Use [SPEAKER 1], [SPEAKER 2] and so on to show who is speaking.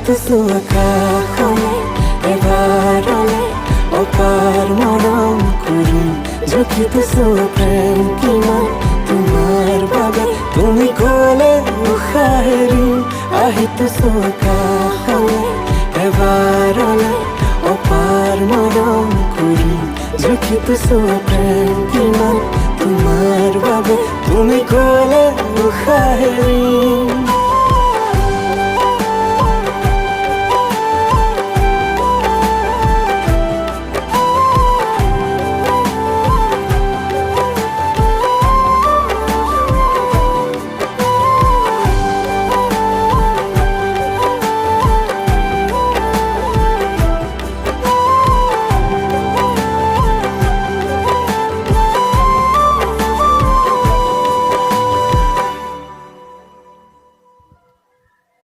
[SPEAKER 1] আহিতো চৌকা হলে এবাৰলে অপাৰ মৰম কৰিম জুখিতো প্ৰেম কিমান তোমাৰ বাবে তুমি গ'লে উশাহ এৰিম আহিতো চৌকা হলে এবাৰলে অপাৰ মৰম কৰিম জুখিতো প্ৰেম কিমান তোমাৰ বাবে তুমি গ'লে উশাহ এৰিম